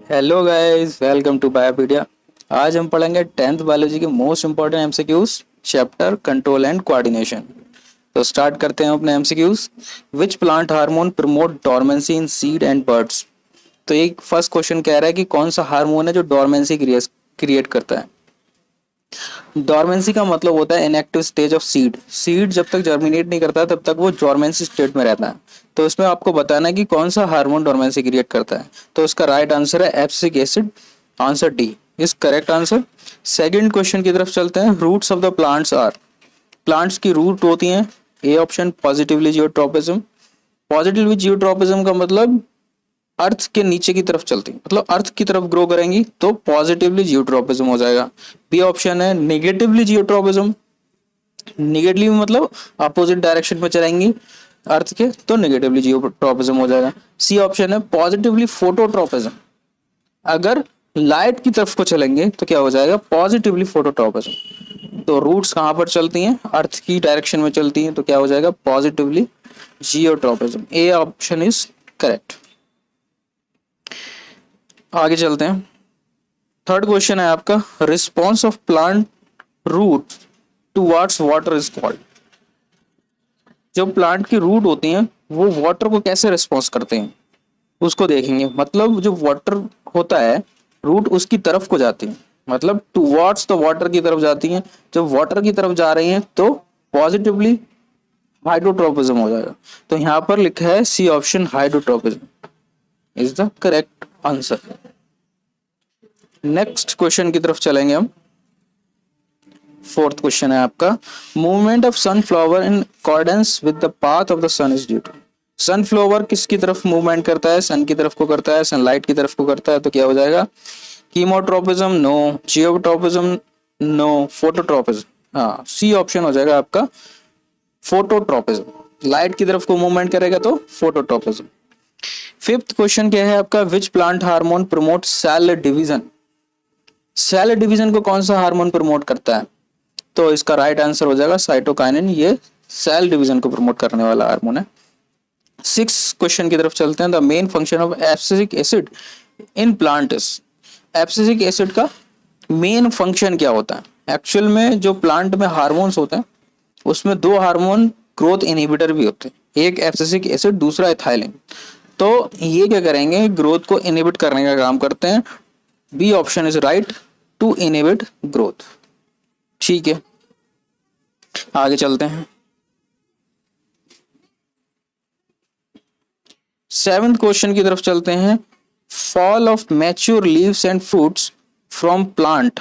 Hello guys, welcome to Biopedia. आज हम पढ़ेंगे 10th बायोलॉजी के most important MCQs chapter control and coordination. तो स्टार्ट करते हैं अपने MCQs. Which plant hormone promote dormancy in seed and birds. तो एक फर्स्ट क्वेश्चन कह रहा है कि कौन सा हार्मोन है जो डोरमेंसी क्रिएट करता है। डोरमेंसी का मतलब होता है inactive stage of seed. Seed जब तक जर्मिनेट नहीं करता तब तक वो डोरमेंसी स्टेट में रहता है। तो इसमें आपको बताना है कि कौन सा हार्मोन डोरमेंसी क्रिएट करता है। तो इसका राइट आंसर है abscisic acid. Answer D is correct answer. Second question की तरफ चलते हैं। Roots of the plants are. Plants की रूट होती हैं। A option positively geotropism. Positively geotropism का मतलब अर्थ के नीचे की तरफ चलती, मतलब अर्थ की तरफ ग्रो करेंगी तो पॉजिटिवली जियोट्रोपिज्म हो जाएगा। बी ऑप्शन है नेगेटिवली जियोट्रोपिज्म। नेगेटिवली मतलब अपोजिट डायरेक्शन में चलेंगी अर्थ के तो नेगेटिवली जियोट्रोपिज्म हो जाएगा। सी ऑप्शन है पॉजिटिवली फोटोट्रोपिज्म। अगर लाइट की तरफ को चलेंगे तो क्या हो जाएगा, पॉजिटिवली फोटोट्रोपिज्म। तो रूट्स कहां पर चलती हैं, अर्थ की डायरेक्शन में चलती हैं तो क्या हो जाएगा, positively geotropism. A option is correct. आगे चलते हैं। थर्ड क्वेश्चन है आपका, response of plant root towards water is called. जो प्लांट की रूट होती हैं वो वाटर को कैसे रिस्पॉन्स करते हैं उसको देखेंगे। मतलब जो वाटर होता है रूट उसकी तरफ को जाती है, मतलब टुवर्ड्स द वाटर की तरफ जाती हैं। जब वाटर की तरफ जा रही हैं तो पॉजिटिवली हाइड्रोट्रोपिज्म हो जाएगा। तो यहाँ पर लिखा है C option hydrotropism is the correct answer. Next question की तरफ चलेंगे हम। फोर्थ क्वेश्चन है आपका, movement of sunflower in accordance with the path of the sun is due to. Sunflower किसकी तरफ मूवमेंट करता है, सन की तरफ को करता है, सनलाइट की तरफ को करता है तो क्या हो जाएगा, chemotropism no, geotropism no, phototropism. हाँ, सी ऑप्शन हो जाएगा आपका फोटोट्रोपिज्म। लाइट की तरफ को मूवमेंट करेगा तो फोटोट्रोपिज्म। फिफ्थ क्वेश्चन क्या है आपका, which plant hormone promote cell division. Cell division को कौन सा हार्मोन प्रमोट करता है, तो इसका राइट आंसर हो जाएगा साइटोकाइनिन। ये सेल डिवीजन को प्रमोट करने वाला हार्मोन है। सिक्स क्वेश्चन की तरफ चलते हैं। The main function of abscisic acid in plant is. Abscisic acid का मेन फंक्शन क्या होता है। एक्चुअल में जो प्लांट में हार्मोन्स होते हैं उसमें दो हार्मोन ग्रोथ इनहिबिटर भी होते हैं, एक एब्सिसिक एसिड दूसरा एथाइलिन। तो ये क्या करेंगे, ग्रोथ को इनहिबिट करने का काम करते हैं। B option is right, to inhibit growth. ठीक है, आगे चलते हैं। सेवेंथ क्वेश्चन की तरफ चलते हैं। Fall of mature leaves and fruits from plant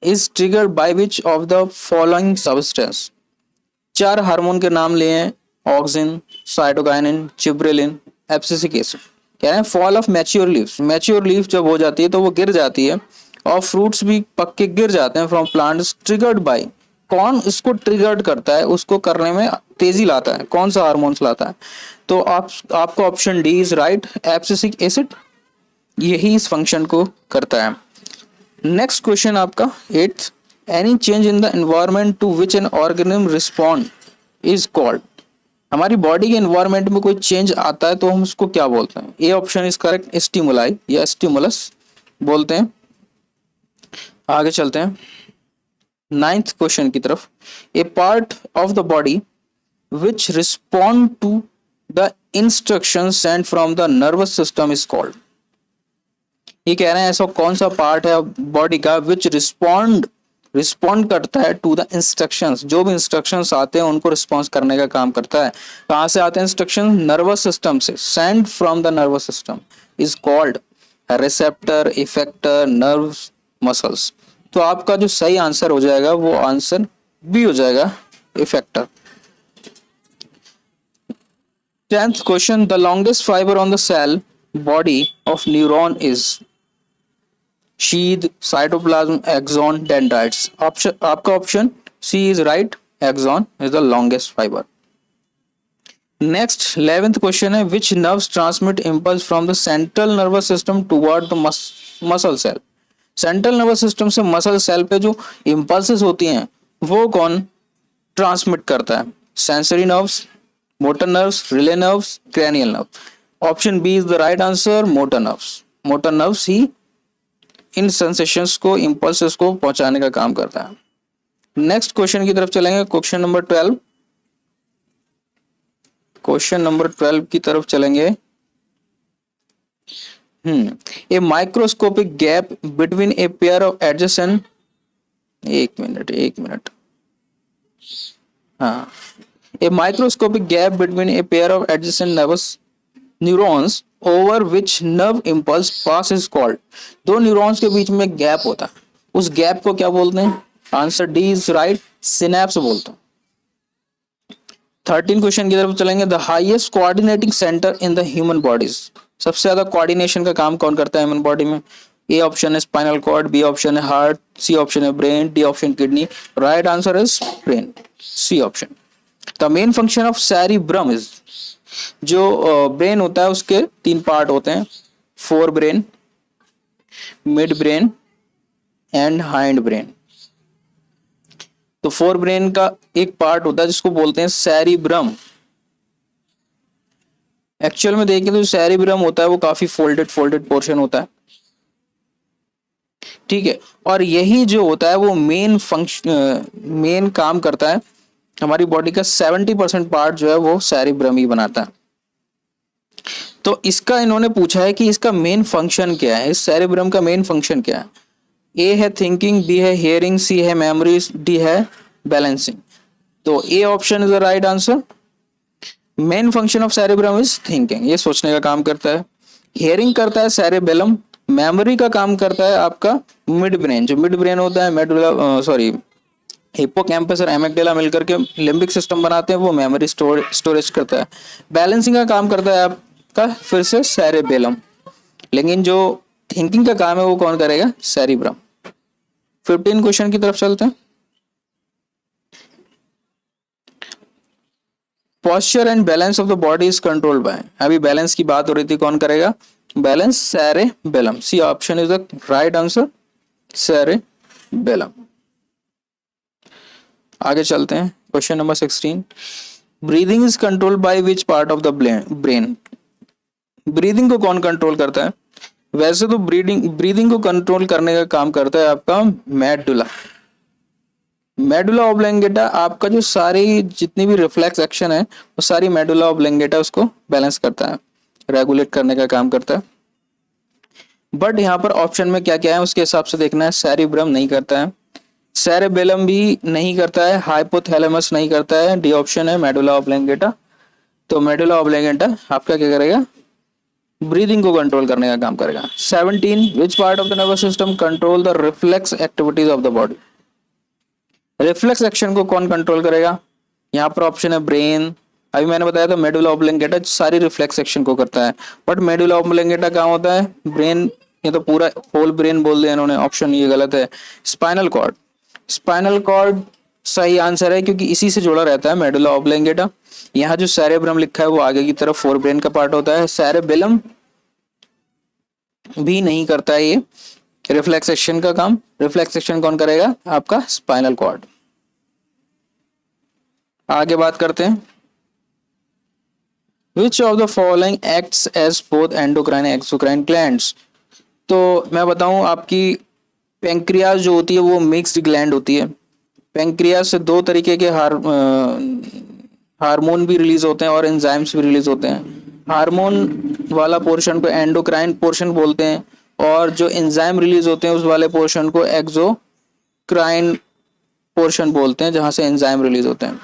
is triggered by which of the following substance. चार हार्मोन के नाम लिए हैं, auxin, cytokinin, gibberellin, abscisic acid. कह रहे हैं fall of mature leaves. Mature leaves जब हो जाती है तो वो गिर जाती है और फ्रूट्स भी पक के गिर जाते हैं फ्रॉम प्लांट्स। ट्रिगर्ड बाय, कौन इसको ट्रिगर्ड करता है, उसको करने में तेजी लाता है, कौन सा हार्मोन्स लाता है। तो आपको option D is right, abscisic acid यही इस फंक्शन को करता है। नेक्स्ट क्वेश्चन आपका eighth, any change in the environment to which an organism respond is called. हमारी बॉडी के एनवायरनमेंट में कोई चेंज आता है तो हम उसको क्या बोलते हैं। A option is correct, stimuli या स्टिमुलस बोलते हैं। आगे चलते हैं नाइन्थ क्वेश्चन की तरफ। A part of the body which respond to the instruction send from the nervous system is called. ये कह रहे हैं ऐसा कौन सा पार्ट है बॉडी का विच रिस्पॉन्ड करता है टू द इंस्ट्रक्शंस। जो भी इंस्ट्रक्शंस आते हैं उनको रिस्पॉन्स करने का काम करता है। कहां से आते हैं इंस्ट्रक्शन, नर्वस सिस्टम से। Send from the nervous system is called receptor, effector, nerves, muscles. तो आपका जो सही आंसर हो जाएगा वो आंसर बी हो जाएगा, effector. 10th question, the longest fibre on the cell body of neuron is. Sheath, cytoplasm, axon, dendrites. Option आपका option C is right, axon is the longest fibre. Next 11th question है, which nerves transmit impulse from the central nervous system toward the muscle cell. Central nervous system से muscle cell पे जो impulses होती हैं वो कौन transmit करता है। Sensory nerves, motor nerves, relay nerves, cranial nerve. Option B is the right answer, motor nerves. Motor nerves ही इन सेंसेशंस को, इंपल्सेस को पहुंचाने का काम करता है। नेक्स्ट क्वेश्चन की तरफ चलेंगे, क्वेश्चन नंबर 12। क्वेश्चन नंबर 12 की तरफ चलेंगे। A microscopic gap between a pair of adjacent, एक मिनट, हाँ, a microscopic gap between a pair of adjacent nervous neurons over which nerve impulse pass is called. दो न्यूरॉन्स के बीच में गैप होता है, उस गैप को क्या बोलते हैं? Answer D is right, synapse बोलते हैं। 13 क्वेश्चन की तरफ चलेंगे। The highest coordinating centre in the human bodies, सबसे ज्यादा कोऑर्डिनेशन का काम कौन करता है ह्यूमन बॉडी में? ए ऑप्शन है स्पाइनल कॉर्ड, बी ऑप्शन है हार्ट, सी ऑप्शन है brain, D option kidney. Right answer is brain, C option. The main function of cerebrum is, जो ब्रेन होता है उसके 3 पार्ट होते हैं, forebrain, midbrain and hindbrain. तो forebrain का एक पार्ट होता है जिसको बोलते हैं सेरिब्रम। एक्चुअल में देखें तो सेरिब्रम होता है वो काफी फोल्डेड पोर्शन होता है, ठीक है। और यही जो होता है वो मेन काम करता है, हमारी बॉडी का 70% पार्ट जो है वो सेरिब्रम ही बनाता है। तो इसका इन्होंने पूछा है कि इसका मेन फंक्शन क्या है, इस सेरिब्रम का मेन फंक्शन क्या है? ए है थिंकिंग, बी है हियरिंग, सी है मेमोरी, डी है बैलेंसिंग। तो ए option is the right answer. Main function of cerebrum is thinking, ये सोचने का काम करता है। हियरिंग करता है सेरिबेलम, मेमोरी का काम करता है आपका मिड ब्रेन, जो मिड ब्रेन होता है मेडुला हिप्पोकैम्पस और एमिगडाला मिलकर के लिम्बिक सिस्टम बनाते हैं, वो मेमोरी स्टोरेज करता है। बैलेंसिंग का काम करता है आपका फिर से सेरिबेलम, लेकिन जो थिंकिंग का काम है वो कौन करेगा? सेरिब्रम। 15 क्वेश्चन की तरफ चलते हैं। Posture and balance of the body is controlled by, अभी बैलेंस की बात हो रही थी, कौन करेगा? Balance cerebellum, C option is the right answer, cerebellum. आगे चलते हैं, question number 16। Breathing is controlled by which part of the brain, breathing को कौन कंट्रोल करता है? वैसे तो ब्रीदिंग को कंट्रोल करने का काम करता है आपका मेडुला ऑब्लंगेटा। आपका जो सारी जितनी भी रिफ्लेक्स एक्शन है वो सारी मेडुला ऑब्लंगेटा उसको बैलेंस करता है, रेगुलेट करने का काम करता है। बट यहाँ पर ऑप्शन में क्या क्या है उसके हिसाब से देखना है। सेरिब्रम नहीं करता है, सेरिबेलम भी नहीं करता है, हाइपोथैलेमस नहीं करता है, डी ऑप्शन है मेडुला ऑब्लंगेटा। तो मेडुला ऑब्लंगेटा आपका क्या करेगा? ब्रीदिंग को कंट्रोल करने का काम करेगा। 17 विच part of the nervous system control the reflex activities of the body, reflex action को कौन कंट्रोल करेगा? यहाँ पर ऑप्शन है ब्रेन, अभी मैंने बताया था मेडुला ऑब्लंगेटा सारी रिफ्लेक्स एक्शन को करता है, बट मेडुला ऑब्लंगेटा कहाँ होता है? ब्रेन, ये तो पूरा होल ब्रेन बोल दिया इन्होंने, ऑप्शन ये गलत है। स्पाइनल कॉर्ड, स्पाइनल कॉर्ड सही आंसर है क्योंकि इसी से जुड़ा रहता है मेडुला ऑब्लंगेटा। यहाँ जो सेरेब्रम लिखा है वो आगे की तरफ फोर ब्रेन का पार्ट होता है। सेरेबेलम भी नहीं करता है ये रिफ्लेक्सेशन का काम, रिफ्लेक्सेशन कौन करेगा? आपका स्पाइनल कॉर्ड। आगे बात करते हैं, which of the following acts as both endocrine exocrine glands. तो मैं बताऊं, आपकी पेंक्रियाज जो होती है वो मिक्स्ड ग्लैंड होती है। पेंक्रियाज से दो तरीके के हार्मोन भी रिलीज होते हैं और एंजाइम्स भी रिलीज होते हैं। हार्मोन वाला पोर्शन को एंडोक्राइन पोर्शन बोलते हैं और जो एंजाइम रिलीज होते हैं उस वाले पोर्शन को एक्सोक्राइन पोर्शन बोलते हैं, जहां से एंजाइम रिलीज होते हैं।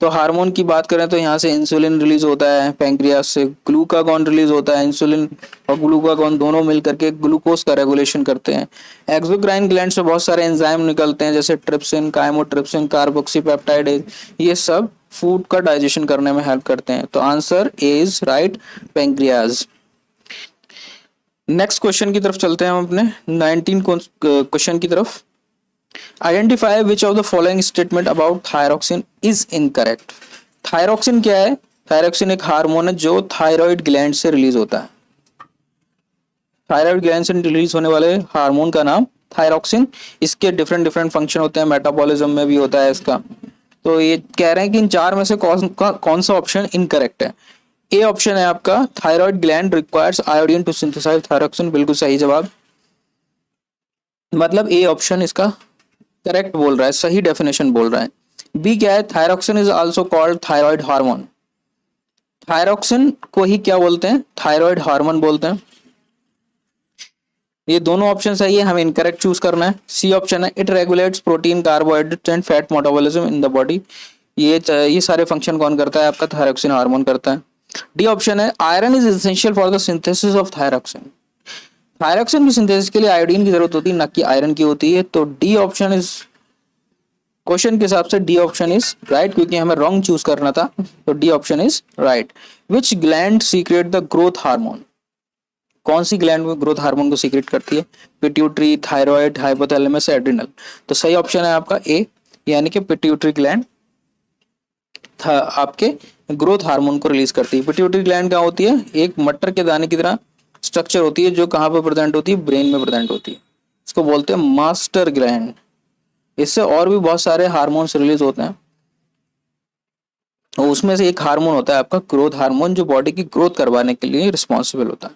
तो हार्मोन की बात करें तो यहाँ से इंसुलिन रिलीज होता है, पेंक्रियास से ग्लूकागॉन रिलीज होता है। इंसुलिन और ग्लूकागॉन दोनों मिलकर के ग्लूकोज का रेगुलेशन करते हैं। एक्सोक्राइन ग्लैंड से बहुत सारे एंजाइम निकलते हैं जैसे ट्रिप्सिन, काइमोट्रिप्सिन, कार्बोक्सीपेप्टाइड, ये सब फूड का डाइजेशन करने में हेल्प करते हैं। तो answer A is right, pancreas. Next question की तरफ चलते हैं हम अपने 19 क्वेश्चन की तरफ। Identify which of the following statement about thyroxine is incorrect. Thyroxine क्या है? थायरोक्सिन एक हार्मोन है जो थायराइड ग्लैंड से रिलीज होता है। थायराइड ग्लैंड से रिलीज होने वाले हार्मोन का नाम थायरोक्सिन। इसके डिफरेंट फंक्शन होते हैं, मेटाबॉलिज्म में भी होता है इसका। तो ये कह रहे हैं कि इन चार में से कौन सा ऑप्शन इनकरेक्ट है। ए ऑप्शन है आपका, thyroid gland requires iodine to synthesise thyroxine, बिल्कुल सही जवाब। मतलब ए ऑप्शन इसका करेक्ट बोल रहा है, सही डेफिनेशन बोल रहा है। बी क्या है, thyroxine is also called thyroid hormone. Thyroxine को ही क्या बोलते हैं, थायराइड हार्मोन बोलते हैं। ये दोनों ऑप्शन सही है, हमें इनकरेक्ट चूज करना है। सी ऑप्शन है, it regulates protein, carbohydrate and fat metabolism in the body. ये सारे फंक्शन कौन करता है, आपका थायरोक्सिन हार्मोन करता है। डी ऑप्शन है, iron is essential for the synthesis of thyroxine. Thyroxine की सिंथेसिस के लिए आयोडीन की जरूरत होती है, ना कि आयरन की होती है। तो डी ऑप्शन इज, क्वेश्चन के हिसाब से डी ऑप्शन इज राइट, क्योंकि हमें रॉन्ग चूज करना था। तो D option is right. Which gland secret the growth hormone, कौन सी ग्लैंड में ग्रोथ हार्मोन को सीक्रेट करती है, पिट्यूटरी, थायराइड, हाइपोथैलेमस, एड्रिनल। तो सही ऑप्शन है आपका ए, यानी कि पिट्यूटरी ग्लैंड आपके ग्रोथ हार्मोन को रिलीज करती है। पिट्यूटरी ग्लैंड क्या होती है, एक मटर के दाने की तरह स्ट्रक्चर होती है, जो कहाँ पर प्रेजेंट होती है, ब्रेन में प्रेजेंट होती है। इसको बोलते हैं मास्टर ग्लैंड। इससे और भी बहुत सारे हार्मोन्स रिलीज होते हैं, और उसमें से एक हार्मोन होता है आपका ग्रोथ हार्मोन, जो बॉडी की ग्रोथ करवाने के लिए रिस्पॉन्सिबल होता है।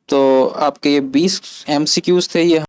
तो आपके ये 20 MCQs थे, ये